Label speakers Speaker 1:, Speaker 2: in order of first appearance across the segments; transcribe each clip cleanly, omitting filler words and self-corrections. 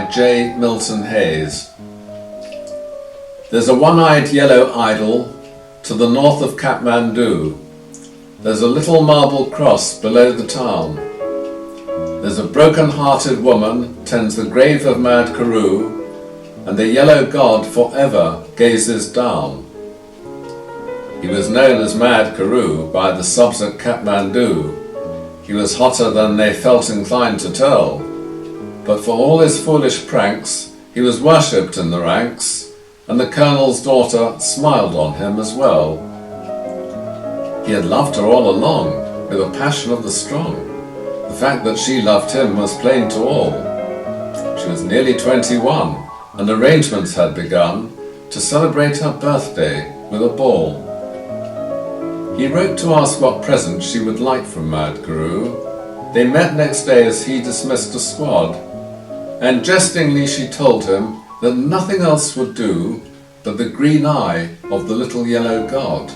Speaker 1: J. Milton Hayes. There's a one-eyed yellow idol to the north of Kathmandu. There's a little marble cross below the town. There's a broken-hearted woman tends the grave of Mad Karoo, and the yellow god forever gazes down. He was known as Mad Karoo by the subs at Kathmandu. He was hotter than they felt inclined to tell, but for all his foolish pranks, he was worshipped in the ranks, and the colonel's daughter smiled on him as well. He had loved her all along, with a passion of the strong. The fact that she loved him was plain to all. She was nearly 21, and arrangements had begun to celebrate her birthday with a ball. He wrote to ask what present she would like from Mad Karoo. They met next day as he dismissed a squad, and jestingly she told him that nothing else would do but the green eye of the little yellow god.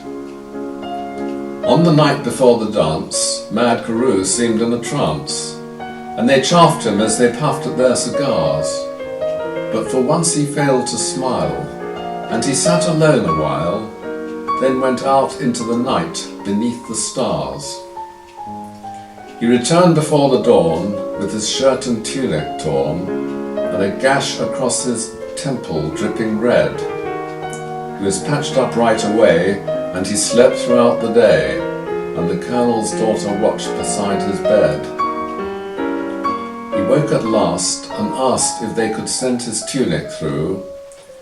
Speaker 1: On the night before the dance, Mad Karoo seemed in a trance, and they chaffed him as they puffed at their cigars. But for once he failed to smile, and he sat alone a while, then went out into the night beneath the stars. He returned before the dawn with his shirt and tunic torn, and a gash across his temple dripping red. He was patched up right away, and he slept throughout the day, and the colonel's daughter watched beside his bed. He woke at last and asked if they could send his tunic through.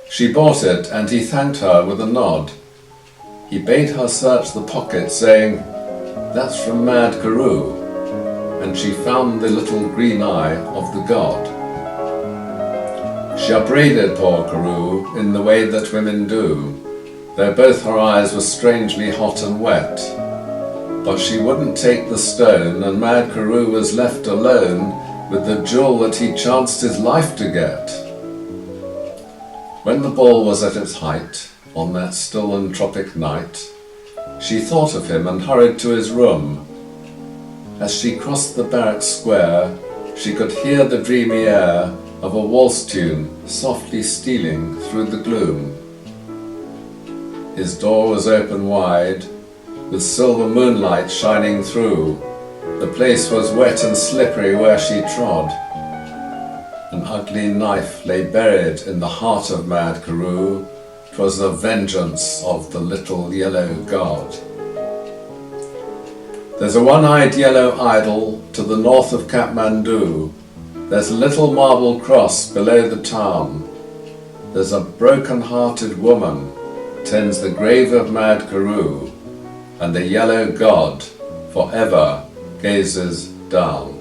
Speaker 1: She bought it, and he thanked her with a nod. He bade her search the pocket, saying, "That's from Mad Karoo," and she found the little green eye of the god. She upbraided poor Karoo in the way that women do, though both her eyes were strangely hot and wet. But she wouldn't take the stone, and Mad Karoo was left alone with the jewel that he chanced his life to get. When the ball was at its height, on that still and tropic night, she thought of him and hurried to his room. As she crossed the barrack square, she could hear the dreamy air of a waltz tune softly stealing through the gloom. His door was open wide, with silver moonlight shining through. The place was wet and slippery where she trod. An ugly knife lay buried in the heart of Mad Karoo. 'Twas the vengeance of the little yellow god. There's a one-eyed yellow idol to the north of Kathmandu. There's a little marble cross below the town. There's a broken-hearted woman tends the grave of Mad Karoo, and the yellow god forever gazes down.